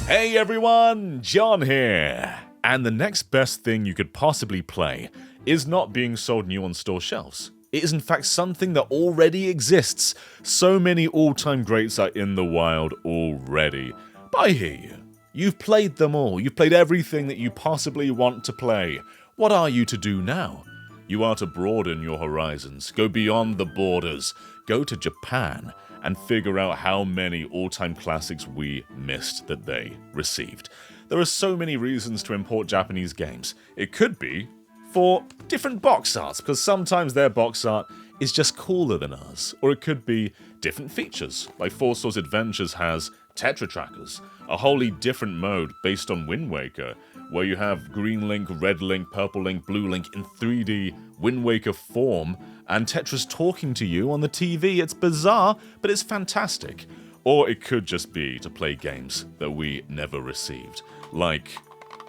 Hey everyone, John here! And the next best thing you could possibly play is not being sold new on store shelves. It is in fact something that already exists. So many all-time greats are in the wild already. But I hear you. You've played them all. You've played everything that you possibly want to play. What are you to do now? You are to broaden your horizons, go beyond the borders, go to Japan, and figure out how many all-time classics we missed that they received. There are so many reasons to import Japanese games. It could be for different box arts, because sometimes their box art is just cooler than ours. Or it could be different features, like Four Swords Adventures has Tetra Trackers, a wholly different mode based on Wind Waker, where you have Green Link, Red Link, Purple Link, Blue Link in 3D Wind Waker form, and Tetra's talking to you on the TV. It's bizarre, but it's fantastic. Or it could just be to play games that we never received, like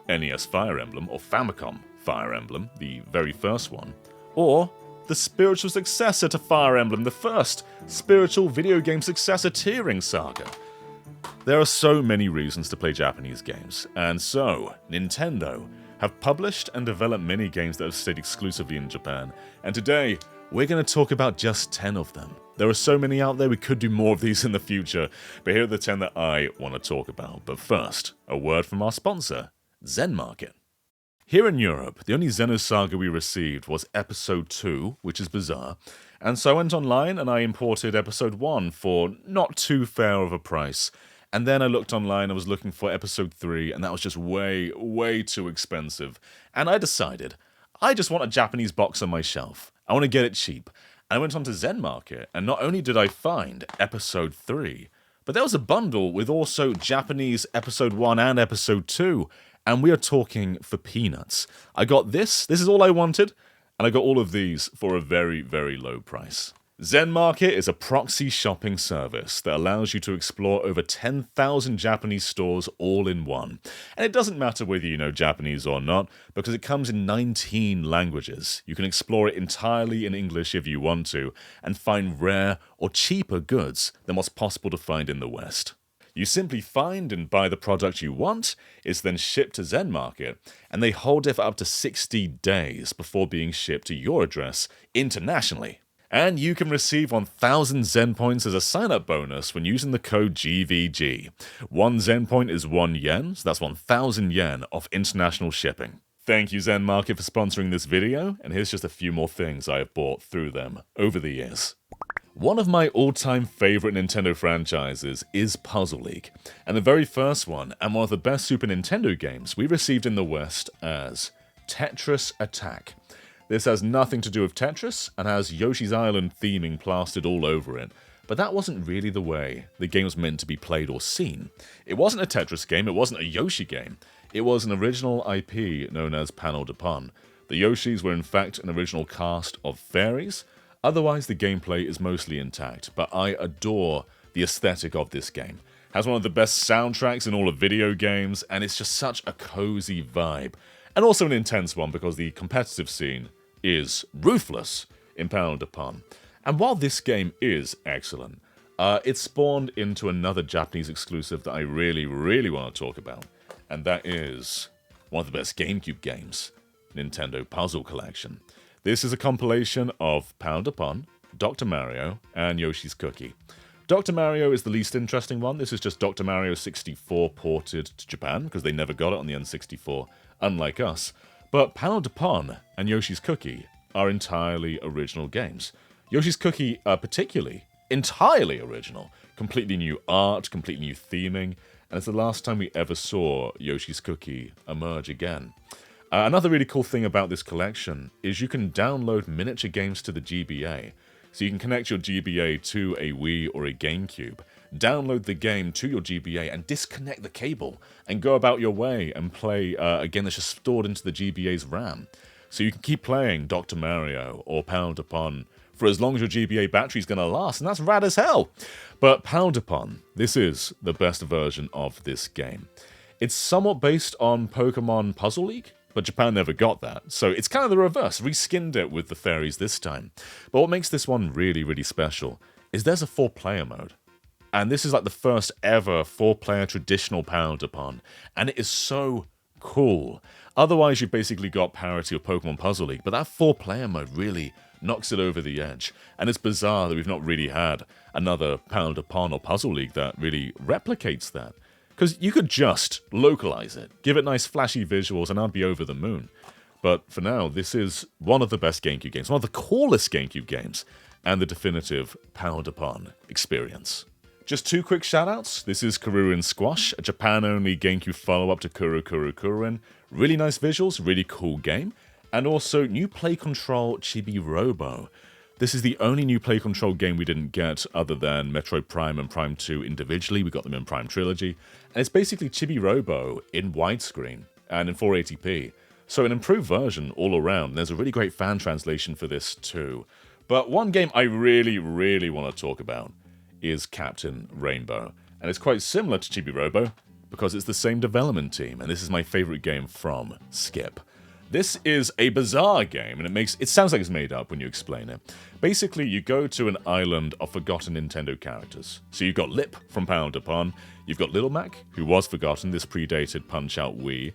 NES Fire Emblem or Famicom Fire Emblem, the very first one, or the spiritual successor to Fire Emblem, the first spiritual video game successor tiering saga. There are so many reasons to play Japanese games, and so Nintendo have published and developed many games that have stayed exclusively in Japan, and today we're going to talk about just 10 of them. There are so many out there, we could do more of these in the future, but here are the 10 that I want to talk about. But first, a word from our sponsor, Zenmarket. Here in Europe, the only Xenosaga we received was Episode 2, which is bizarre, and so I went online and I imported Episode 1 for not too fair of a price. And then I looked online, I was looking for Episode 3, and that was just way, way too expensive. And I decided, I just want a Japanese box on my shelf. I want to get it cheap. And I went onto Zenmarket, and not only did I find Episode 3, but there was a bundle with also Japanese Episode 1 and Episode 2, and we are talking for peanuts. I got this is all I wanted, and I got all of these for a very, very low price. Zenmarket is a proxy shopping service that allows you to explore over 10,000 Japanese stores all in one. And it doesn't matter whether you know Japanese or not, because it comes in 19 languages. You can explore it entirely in English if you want to, and find rare or cheaper goods than what's possible to find in the West. You simply find and buy the product you want, it's then shipped to Zenmarket, and they hold it for up to 60 days before being shipped to your address internationally. And you can receive 1,000 Zenpoints as a sign-up bonus when using the code GVG. 1 Zenpoint is 1 yen, so that's 1,000 yen off international shipping. Thank you Zenmarket for sponsoring this video, and here's just a few more things I have bought through them over the years. One of my all-time favorite Nintendo franchises is Puzzle League, and the very first one, and one of the best Super Nintendo games we received in the West as Tetris Attack. This has nothing to do with Tetris, and has Yoshi's Island theming plastered all over it, but that wasn't really the way the game was meant to be played or seen. It wasn't a Tetris game, it wasn't a Yoshi game, it was an original IP known as Panel de Pon. The Yoshis were in fact an original cast of fairies, otherwise the gameplay is mostly intact, but I adore the aesthetic of this game. It has one of the best soundtracks in all of video games, and it's just such a cozy vibe. And also an intense one because the competitive scene is ruthless in Panel de Pon. And while this game is excellent, it spawned into another Japanese exclusive that I really, really want to talk about, and that is one of the best GameCube games, Nintendo Puzzle Collection. This is a compilation of Panel de Pon, Dr. Mario, and Yoshi's Cookie. Dr. Mario is the least interesting one. This is just Dr. Mario 64 ported to Japan, because they never got it on the N64, unlike us. But Panel de Pon and Yoshi's Cookie are entirely original games. Yoshi's Cookie particularly, entirely original. Completely new art, completely new theming, and it's the last time we ever saw Yoshi's Cookie emerge again. Another really cool thing about this collection is you can download miniature games to the GBA. So you can connect your GBA to a Wii or a GameCube, download the game to your GBA and disconnect the cable and go about your way and play a game that's just stored into the GBA's RAM. So you can keep playing Dr. Mario or Panel de Pon for as long as your GBA battery's gonna last, and that's rad as hell. But Panel de Pon, this is the best version of this game. It's somewhat based on Pokemon Puzzle League, but Japan never got that, so it's kind of the reverse, reskinned it with the fairies this time. But what makes this one really, really special is there's a 4-player mode. And this is like the first ever 4-player traditional powered upon, and it is so cool. Otherwise, you've basically got parity of Pokemon Puzzle League, but that 4-player mode really knocks it over the edge. And it's bizarre that we've not really had another powered upon or Puzzle League that really replicates that. Because you could just localize it, give it nice flashy visuals, and I'd be over the moon. But for now, this is one of the best GameCube games, one of the coolest GameCube games, and the definitive powered upon experience. Just 2 quick shoutouts. This is Kururin Squash, a Japan-only GameCube follow-up to Kuru Kuru Kururin. Really nice visuals, really cool game. And also, new Play Control Chibi Robo. This is the only new Play Control game we didn't get other than Metroid Prime and Prime 2 individually. We got them in Prime Trilogy. And it's basically Chibi Robo in widescreen and in 480p. So an improved version all around. There's a really great fan translation for this too. But one game I really, really want to talk about is Captain Rainbow. And it's quite similar to Chibi Robo because it's the same development team, and this is my favorite game from Skip. This is a bizarre game, and it sounds like it's made up when you explain it. Basically, you go to an island of forgotten Nintendo characters. So you've got Lip from Powered Upon, you've got Little Mac, who was forgotten, this predated Punch-Out Wii,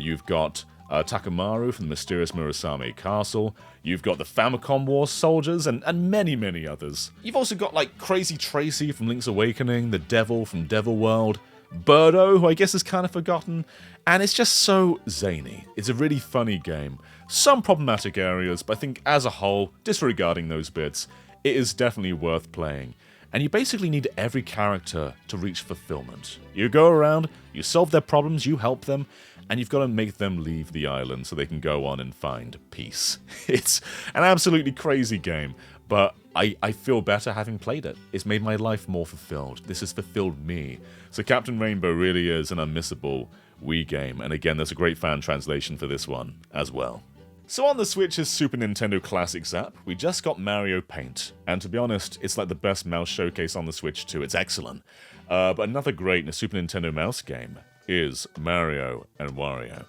you've got Takamaru from the mysterious Murasame Castle. You've got the Famicom Wars soldiers, and many, many others. You've also got, like, Crazy Tracy from Link's Awakening, the Devil from Devil World, Birdo, who I guess is kind of forgotten, and it's just so zany. It's a really funny game. Some problematic areas, but I think as a whole, disregarding those bits, it is definitely worth playing. And you basically need every character to reach fulfillment. You go around, you solve their problems, you help them, and you've got to make them leave the island so they can go on and find peace. It's an absolutely crazy game, but I feel better having played it. It's made my life more fulfilled. This has fulfilled me. So Captain Rainbow really is an unmissable Wii game, and again, there's a great fan translation for this one as well. So on the Switch's Super Nintendo Classics app, we just got Mario Paint, and to be honest, it's like the best mouse showcase on the Switch too. It's excellent. But another great Super Nintendo mouse game is Mario and Wario.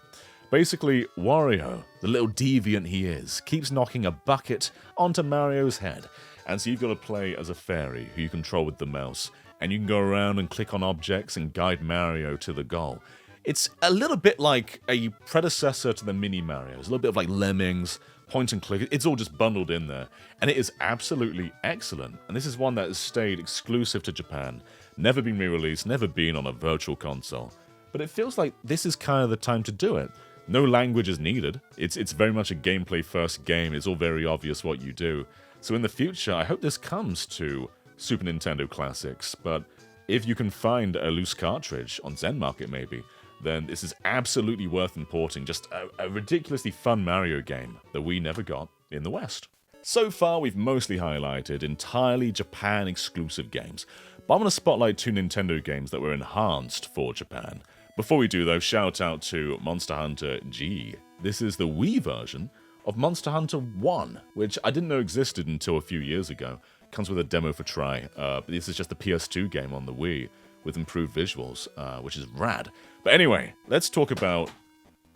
Basically, Wario, the little deviant he is, keeps knocking a bucket onto Mario's head, and so you've got to play as a fairy who you control with the mouse, and you can go around and click on objects and guide Mario to the goal. It's a little bit like a predecessor to the mini Marios, a little bit of like Lemmings, point and click, it's all just bundled in there, and it is absolutely excellent, and this is one that has stayed exclusive to Japan, never been re-released, never been on a virtual console. But it feels like this is kind of the time to do it. No language is needed. It's very much a gameplay first game. It's all very obvious what you do. So in the future, I hope this comes to Super Nintendo Classics. But if you can find a loose cartridge on Zenmarket maybe, then this is absolutely worth importing. Just a ridiculously fun Mario game that we never got in the West. So far, we've mostly highlighted entirely Japan exclusive games. But I want to spotlight 2 Nintendo games that were enhanced for Japan. Before we do though, shout out to Monster Hunter G. This is the Wii version of Monster Hunter 1, which I didn't know existed until a few years ago. Comes with a demo for try, but this is just the PS2 game on the Wii with improved visuals, which is rad. But anyway, let's talk about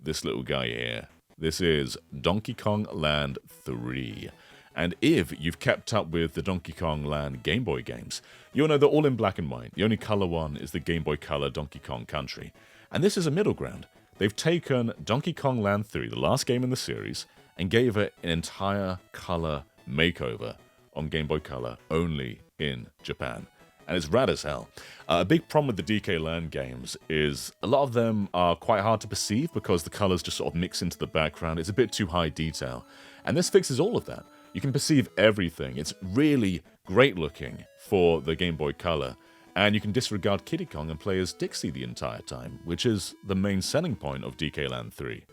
this little guy here. This is Donkey Kong Land 3. And if you've kept up with the Donkey Kong Land Game Boy games, you'll know they're all in black and white. The only color one is the Game Boy Color Donkey Kong Country. And this is a middle ground. They've taken Donkey Kong Land 3, the last game in the series, and gave it an entire color makeover on Game Boy Color, only in Japan. And it's rad as hell. A big problem with the DK Land games is a lot of them are quite hard to perceive because the colors just sort of mix into the background. It's a bit too high detail. And this fixes all of that. You can perceive everything. It's really great looking for the Game Boy Color. And you can disregard Kiddy Kong and play as Dixie the entire time, which is the main selling point of DK Land 3.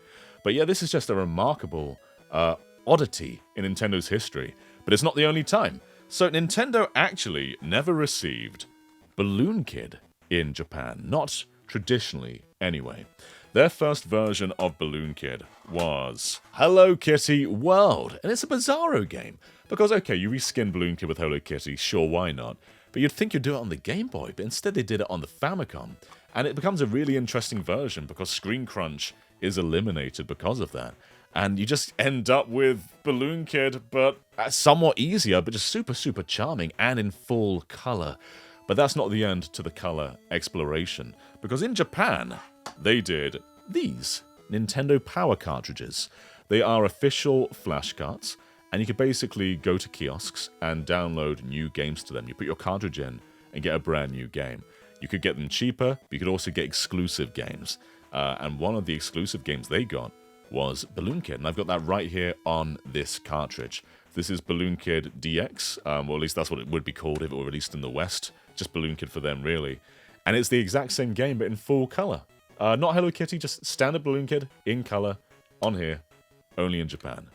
But yeah, this is just a remarkable oddity in Nintendo's history. But it's not the only time. So Nintendo actually never received Balloon Kid in Japan. Not traditionally, anyway. Their first version of Balloon Kid was Hello Kitty World. And it's a Bizarro game. Because, okay, you reskin Balloon Kid with Hello Kitty, sure, why not? But you'd think you'd do it on the Game Boy, but instead they did it on the Famicom. And it becomes a really interesting version because screen crunch is eliminated because of that. And you just end up with Balloon Kid, but somewhat easier, but just super, super charming and in full color. But that's not the end to the color exploration, because in Japan, they did these Nintendo Power cartridges. They are official flashcards, and you can basically go to kiosks and download new games to them. You put your cartridge in and get a brand new game. You could get them cheaper, but you could also get exclusive games. And one of the exclusive games they got was Balloon Kid, and I've got that right here on this cartridge. This is Balloon Kid DX, or at least that's what it would be called if it were released in the West. Just Balloon Kid for them, really. And it's the exact same game, but in full color. Not Hello Kitty, just standard Balloon Kid in color, on here, only in Japan.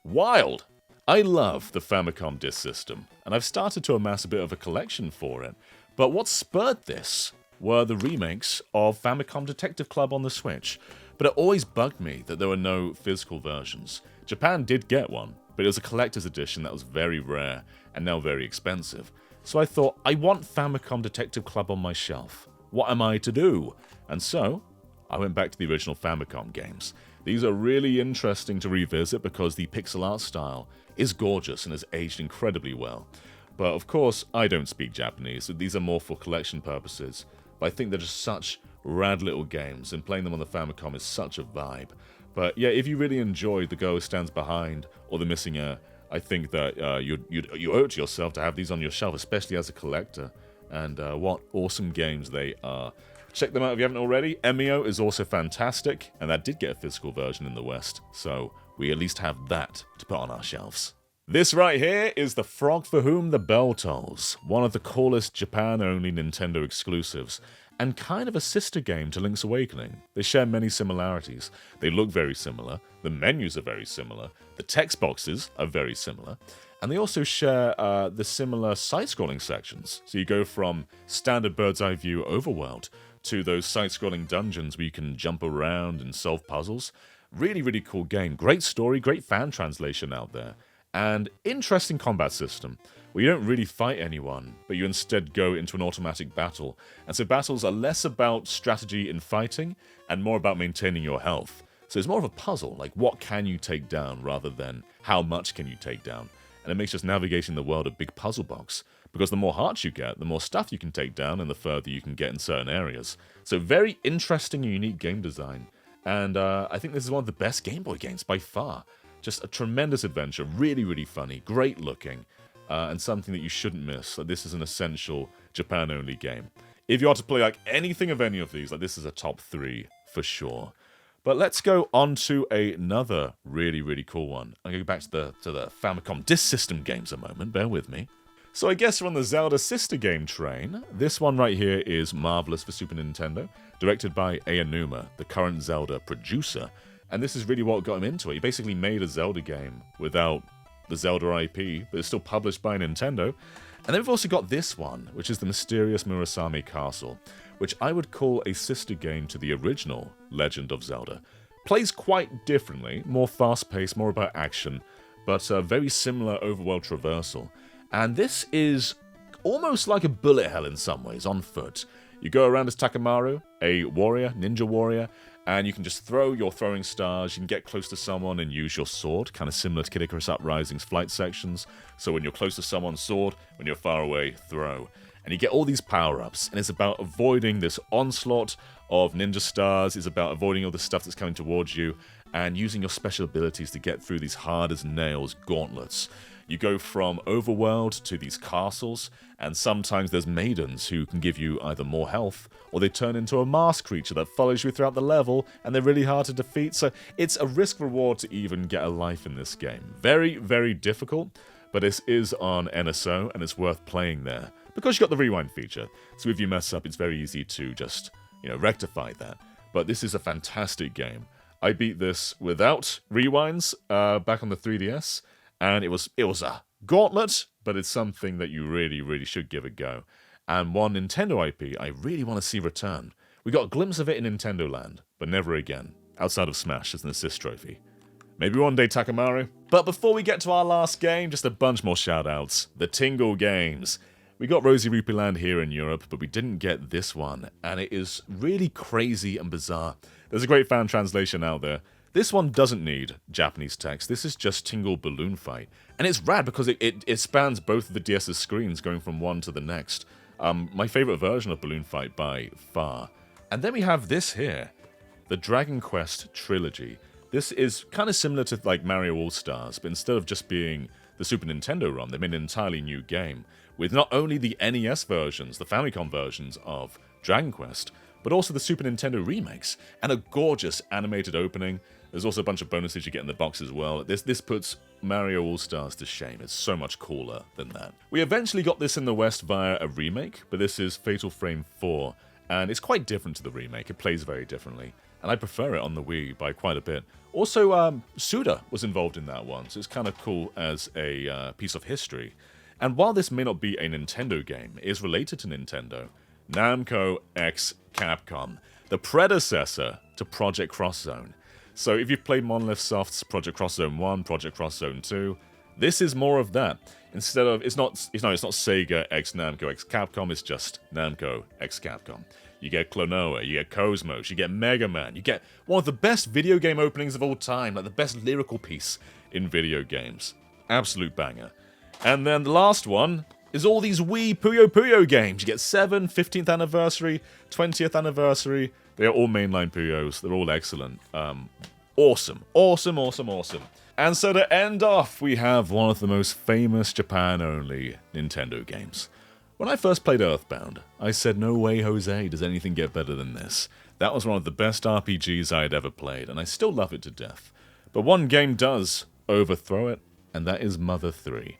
Wild! I love the Famicom disk system, and I've started to amass a bit of a collection for it. But what spurred this were the remakes of Famicom Detective Club on the Switch. But it always bugged me that there were no physical versions. Japan did get one, but it was a collector's edition that was very rare and now very expensive. So I thought, I want Famicom Detective Club on my shelf. What am I to do? And so, I went back to the original Famicom games. These are really interesting to revisit because the pixel art style is gorgeous and has aged incredibly well. But of course, I don't speak Japanese, so these are more for collection purposes. But I think they're just such rad little games, and playing them on the Famicom is such a vibe. But yeah, if you really enjoyed The Girl Who Stands Behind or The Missing Air, I think that you owe it to yourself to have these on your shelf, especially as a collector. And what awesome games they are. Check them out if you haven't already. Emio is also fantastic, and that did get a physical version in the West, so we at least have that to put on our shelves. This right here is The Frog for Whom the Bell Tolls, one of the coolest Japan-only Nintendo exclusives, and kind of a sister game to Link's Awakening. They share many similarities. They look very similar, the menus are very similar, the text boxes are very similar, and they also share the similar side-scrolling sections. So you go from standard bird's-eye view overworld to those side-scrolling dungeons where you can jump around and solve puzzles. Really, really cool game. Great story, great fan translation out there. And interesting combat system, where you don't really fight anyone, but you instead go into an automatic battle. And so battles are less about strategy in fighting, and more about maintaining your health. So it's more of a puzzle, like what can you take down, rather than how much can you take down. And it makes just navigating the world a big puzzle box, because the more hearts you get, the more stuff you can take down, and the further you can get in certain areas. So very interesting and unique game design. And I think this is one of the best Game Boy games by far. Just a tremendous adventure, really, really funny, great looking, and something that you shouldn't miss. Like, this is an essential Japan-only game. If you are to play like anything of any of these, like this is a top 3 for sure. But let's go on to another really, really cool one. I'm going to go back to the Famicom disk system games a moment, bear with me. So I guess we're on the Zelda sister game train. This one right here is Marvelous for Super Nintendo, directed by Aonuma, the current Zelda producer. And this is really what got him into it. He basically made a Zelda game without the Zelda IP, but it's still published by Nintendo. And then we've also got this one, which is the Mysterious Murasame Castle, which I would call a sister game to the original Legend of Zelda. Plays quite differently, more fast-paced, more about action, but very similar overworld traversal. And this is almost like a bullet hell in some ways, on foot. You go around as Takamaru, a warrior, ninja warrior, and you can just throw your throwing stars, you can get close to someone and use your sword, kind of similar to Kid Icarus Uprising's flight sections. So when you're close to someone's sword, when you're far away, throw. And you get all these power-ups, and it's about avoiding this onslaught of ninja stars, it's about avoiding all the stuff that's coming towards you, and using your special abilities to get through these hard-as-nails gauntlets. You go from overworld to these castles, and sometimes there's maidens who can give you either more health, or they turn into a masked creature that follows you throughout the level, and they're really hard to defeat, so it's a risk-reward to even get a life in this game. Very, very difficult, but this is on NSO, and it's worth playing there, because you've got the rewind feature, so if you mess up, it's very easy to just, rectify that. But this is a fantastic game. I beat this without rewinds back on the 3DS, and it was a gauntlet, but it's something that you really, really should give a go. And one Nintendo IP I really want to see return. We got a glimpse of it in Nintendo Land, but never again, outside of Smash as an assist trophy. Maybe one day, Takamaru. But before we get to our last game, just a bunch more shoutouts. The Tingle Games. We got Rosie Rupee Land here in Europe, but we didn't get this one, and it is really crazy and bizarre. There's a great fan translation out there. This one doesn't need Japanese text, this is just Tingle Balloon Fight. And it's rad because it spans both of the DS's screens, going from one to the next. My favorite version of Balloon Fight by far. And then we have this here, the Dragon Quest Trilogy. This is kind of similar to like Mario All-Stars, but instead of just being the Super Nintendo ROM, they made an entirely new game with not only the NES versions, the Famicom versions of Dragon Quest, but also the Super Nintendo remakes, and a gorgeous animated opening. There's also a bunch of bonuses you get in the box as well. This puts Mario All-Stars to shame. It's so much cooler than that. We eventually got this in the West via a remake, but this is Fatal Frame 4, and it's quite different to the remake. It plays very differently, and I prefer it on the Wii by quite a bit. Also, Suda was involved in that one, so it's kind of cool as a piece of history. And while this may not be a Nintendo game, it is related to Nintendo. Namco x Capcom, the predecessor to Project Cross Zone. So if you've played Monolith Soft's Project Cross Zone 1, Project Cross Zone 2, this is more of that. Instead of, it's not Sega x Namco x Capcom, it's just Namco x Capcom. You get Klonoa, you get Cosmos, you get Mega Man, you get one of the best video game openings of all time, like the best lyrical piece in video games. Absolute banger. And then the last one is all these Wii Puyo Puyo games. You get 7, 15th anniversary, 20th anniversary. They are all mainline Puyos. They're all excellent. Awesome. Awesome, awesome, awesome. And so to end off, we have one of the most famous Japan-only Nintendo games. When I first played Earthbound, I said, no way, Jose, does anything get better than this. That was one of the best RPGs I had ever played, and I still love it to death. But one game does overthrow it, and that is Mother 3.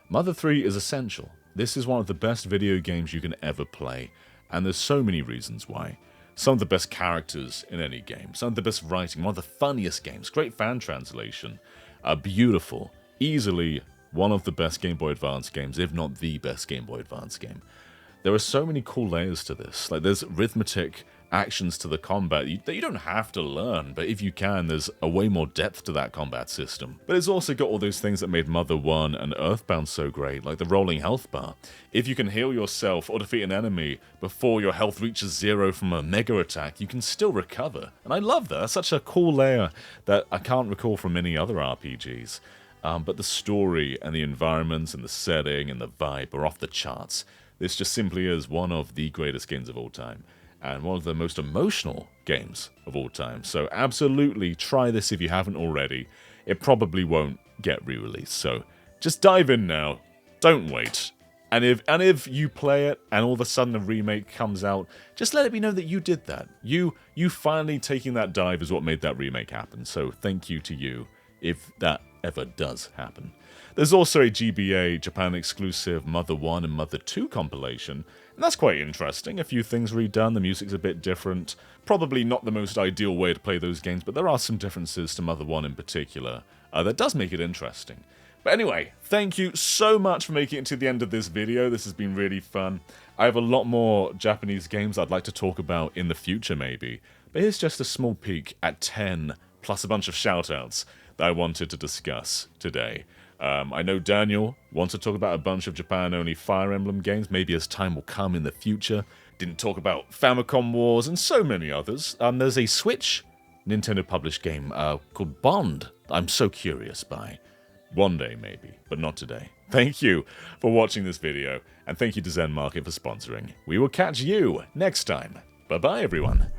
Mother 3 is essential. This is one of the best video games you can ever play, and there's so many reasons why. Some of the best characters in any game, some of the best writing, one of the funniest games, great fan translation, beautiful, easily one of the best Game Boy Advance games, if not the best Game Boy Advance game. There are so many cool layers to this. Like, there's arithmetic actions to the combat that you don't have to learn, but if you can, there's a way more depth to that combat system. But it's also got all those things that made Mother 1 and Earthbound so great, like the rolling health bar. If you can heal yourself or defeat an enemy before your health reaches 0 from a mega attack, you can still recover. And I love that. That's such a cool layer that I can't recall from many other RPGs. But the story and the environments and the setting and the vibe are off the charts. This just simply is one of the greatest games of all time, and one of the most emotional games of all time. So absolutely try this if you haven't already. It probably won't get re-released, so just dive in now. Don't wait. And if you play it and all of a sudden a remake comes out, just let it be known that you did that. You finally taking that dive is what made that remake happen. So thank you to you if that ever does happen. There's also a GBA Japan exclusive Mother 1 and Mother 2 compilation, and that's quite interesting. A few things redone, the music's a bit different. Probably not the most ideal way to play those games, but there are some differences to Mother 1 in particular that does make it interesting. But anyway, thank you so much for making it to the end of this video. This has been really fun. I have a lot more Japanese games I'd like to talk about in the future maybe, but here's just a small peek at 10 plus a bunch of shoutouts that I wanted to discuss today. I know Daniel wants to talk about a bunch of Japan-only Fire Emblem games, maybe as time will come in the future. Didn't talk about Famicom Wars and so many others. There's a Switch Nintendo-published game called Bond I'm so curious by. One day, maybe, but not today. Thank you for watching this video, and thank you to Zenmarket for sponsoring. We will catch you next time. Bye-bye, everyone.